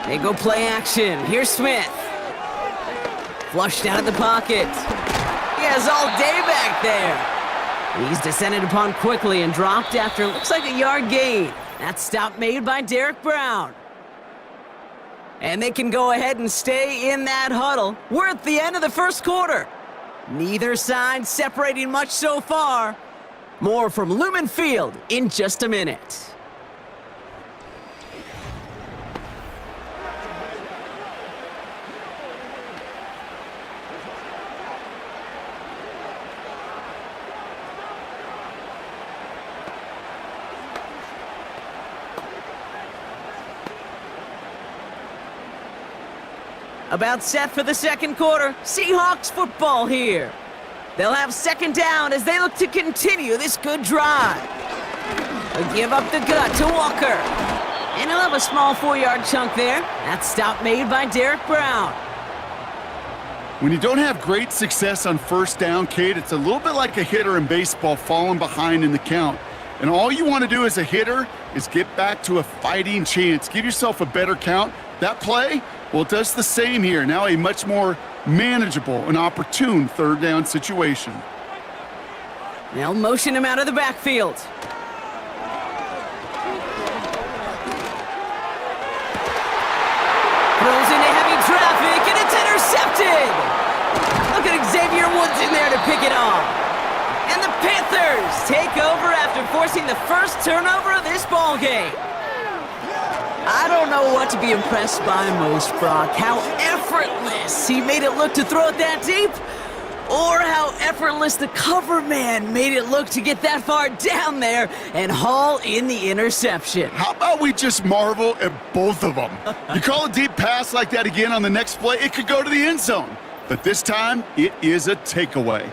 They go play action. Here's Smith. Flushed out of the pocket. He has all day back there. He's descended upon quickly and dropped after looks like a yard gain. That stop made by Derek Brown. And they can go ahead and stay in that huddle. We're at the end of the first quarter. Neither side separating much so far. More from Lumen Field in just a minute. About set for the second quarter. Seahawks football here. They'll have second down as they look to continue this good drive. They'll give up the gut to Walker. And he'll have a small 4-yard chunk there. That stop made by Derek Brown. When you don't have great success on first down, Kate, it's a little bit like a hitter in baseball falling behind in the count. And all you want to do as a hitter is get back to a fighting chance. Give yourself a better count. That play, well, it does the same here. Now a much more manageable and opportune third down situation. They'll motion him out of the backfield. Throws into heavy traffic, and it's intercepted! Look at Xavier Woods in there to pick it off. And the Panthers take over after forcing the first turnover of this ballgame. I don't know what to be impressed by most, Brock. How effortless he made it look to throw it that deep, or how effortless the cover man made it look to get that far down there and haul in the interception. How about we just marvel at both of them? You call a deep pass like that again on the next play, it could go to the end zone. But this time, it is a takeaway.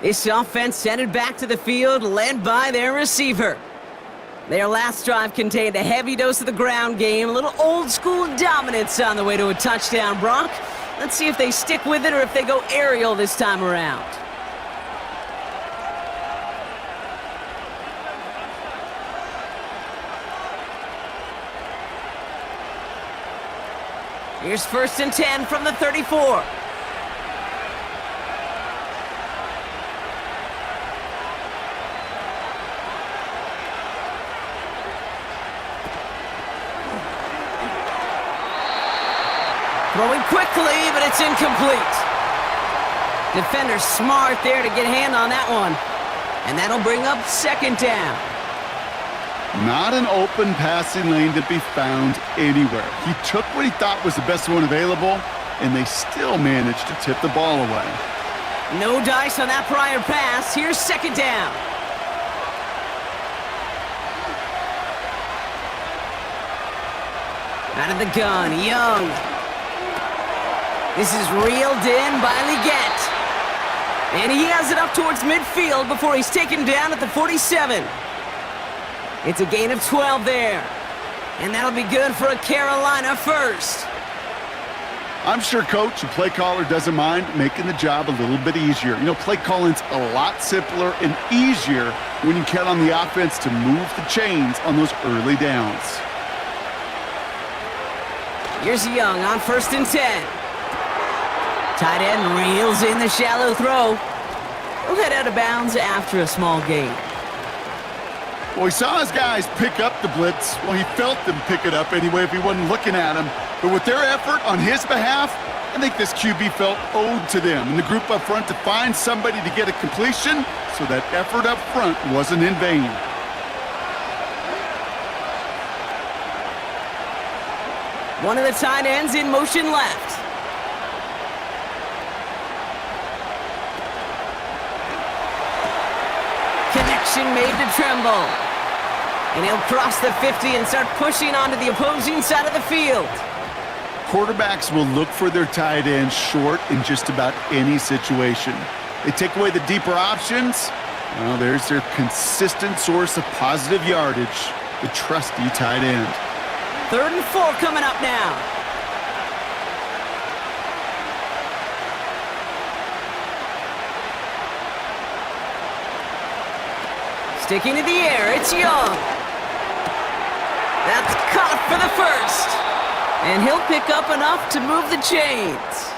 This offense sent it back to the field, led by their receiver. Their last drive contained a heavy dose of the ground game, a little old-school dominance on the way to a touchdown, Brock. Let's see if they stick with it or if they go aerial this time around. Here's 1st and 10 from the 34. Throwing quickly, but it's incomplete. Defender smart there to get a hand on that one. And that'll bring up 2nd down. Not an open passing lane to be found anywhere. He took what he thought was the best one available, and they still managed to tip the ball away. No dice on that prior pass. Here's 2nd down. Out of the gun, Young. This is reeled in by Leggett. And he has it up towards midfield before he's taken down at the 47. It's a gain of 12 there. And that'll be good for a Carolina first. I'm sure coach and play caller doesn't mind making the job a little bit easier. You know, play calling's a lot simpler and easier when you count on the offense to move the chains on those early downs. Here's Young on 1st and 10. Tight end reels in the shallow throw. He'll head out of bounds after a small gain. Well, he saw his guys pick up the blitz. Well, he felt them pick it up anyway if he wasn't looking at him. But with their effort on his behalf, I think this QB felt owed to them and the group up front to find somebody to get a completion, so that effort up front wasn't in vain. One of the tight ends in motion left. Connection made to Tremble. And he'll cross the 50 and start pushing onto the opposing side of the field. Quarterbacks will look for their tight ends short in just about any situation. They take away the deeper options. Well, there's their consistent source of positive yardage, the trusty tight end. 3rd and 4 coming up now. Sticking to the air, it's Young. That's caught for the first. And he'll pick up enough to move the chains.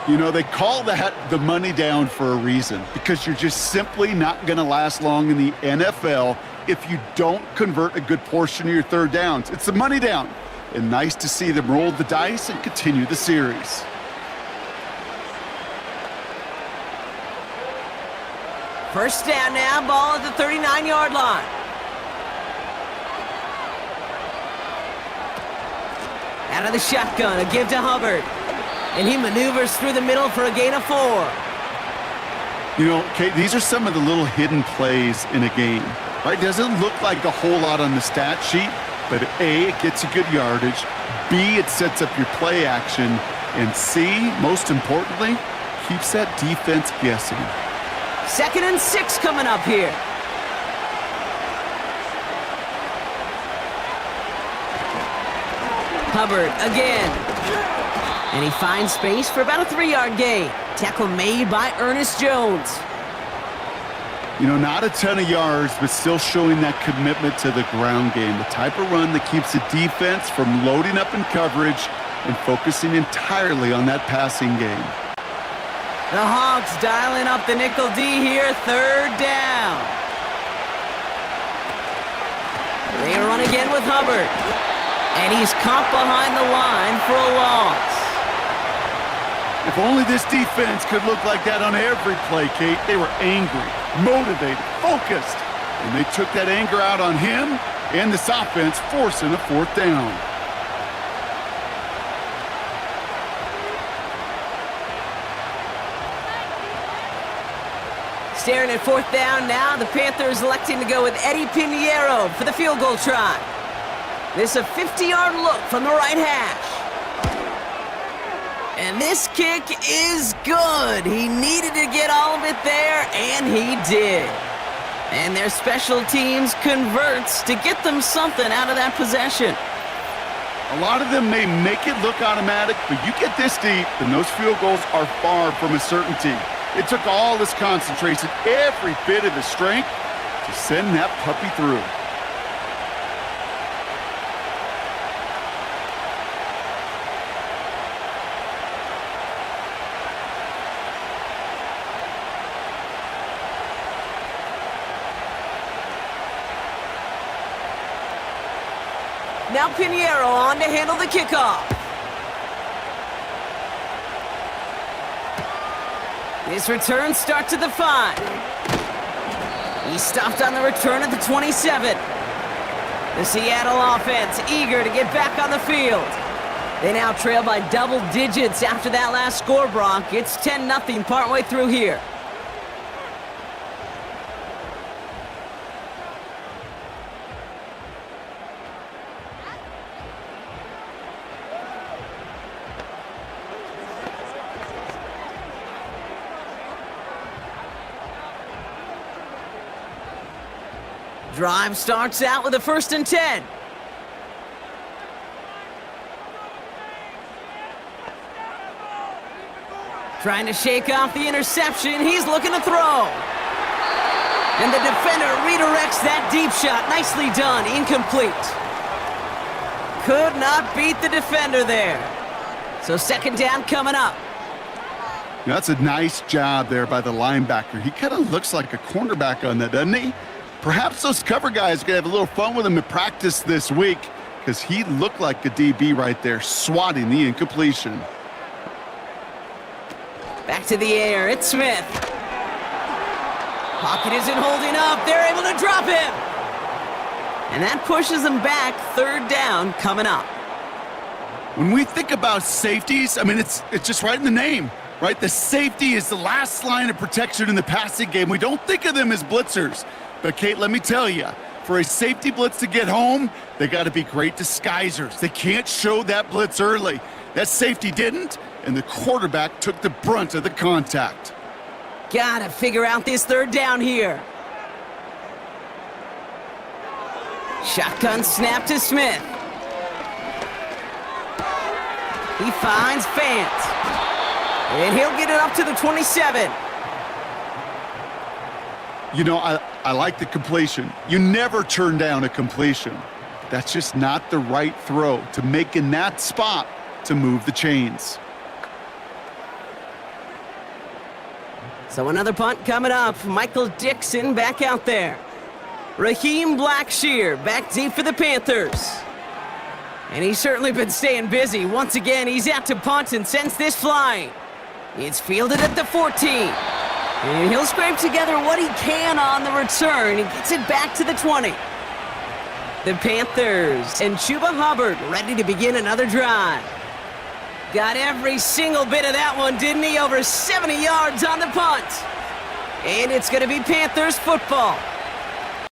You know, they call that the money down for a reason, because you're just simply not going to last long in the NFL if you don't convert a good portion of your third downs. It's the money down. And nice to see them roll the dice and continue the series. First down now, ball at the 39-yard line. Out of the shotgun, a give to Hubbard. And he maneuvers through the middle for a gain of 4. You know, Kate, these are some of the little hidden plays in a game, right? Doesn't look like a whole lot on the stat sheet, but A, it gets you good yardage, B, it sets up your play action, and C, most importantly, keeps that defense guessing. 2nd and 6 coming up here. Hubbard again. And he finds space for about a 3-yard gain. Tackle made by Ernest Jones. You know, not a ton of yards, but still showing that commitment to the ground game. The type of run that keeps the defense from loading up in coverage and focusing entirely on that passing game. The Hawks dialing up the nickel D here, 3rd down. They run again with Hubbard. And he's caught behind the line for a loss. If only this defense could look like that on every play, Kate. They were angry, motivated, focused. And they took that anger out on him and this offense, forcing a 4th down. Staring at 4th down now, the Panthers electing to go with Eddie Pinheiro for the field goal try. This a 50-yard look from the right hash. And this kick is good. He needed to get all of it there, and he did. And their special teams converts to get them something out of that possession. A lot of them may make it look automatic, but you get this deep, and those field goals are far from a certainty. It took all his concentration, every bit of his strength, to send that puppy through. Now Pinheiro on to handle the kickoff. His return starts at the 5. He stopped on the return at the 27. The Seattle offense eager to get back on the field. They now trail by double digits after that last score, Brock. It's 10-0 partway through here. Drive starts out with a 1st and 10. Trying to shake off the interception. He's looking to throw. And the defender redirects that deep shot. Nicely done. Incomplete. Could not beat the defender there. So 2nd down coming up. That's a nice job there by the linebacker. He kind of looks like a cornerback on that, doesn't he? Perhaps those cover guys are going to have a little fun with him in practice this week, because he looked like a DB right there, swatting the incompletion. Back to the air, it's Smith. Pocket isn't holding up, they're able to drop him. And that pushes them back, 3rd down coming up. When we think about safeties, I mean, it's just right in the name, right? The safety is the last line of protection in the passing game. We don't think of them as blitzers. But, Kate, let me tell you, for a safety blitz to get home, they got to be great disguisers. They can't show that blitz early. That safety didn't, and the quarterback took the brunt of the contact. Gotta figure out this 3rd down here. Shotgun snap to Smith. He finds Fant. And he'll get it up to the 27. You know, I like the completion. You never turn down a completion. That's just not the right throw to make in that spot to move the chains. So another punt coming up. Michael Dixon back out there. Raheem Blackshear back deep for the Panthers. And he's certainly been staying busy. Once again, he's out to punt and sends this flying. It's fielded at the 14. And he'll scrape together what he can on the return. He gets it back to the 20. The Panthers and Chuba Hubbard ready to begin another drive. Got every single bit of that one, didn't he? Over 70 yards on the punt. And it's going to be Panthers football.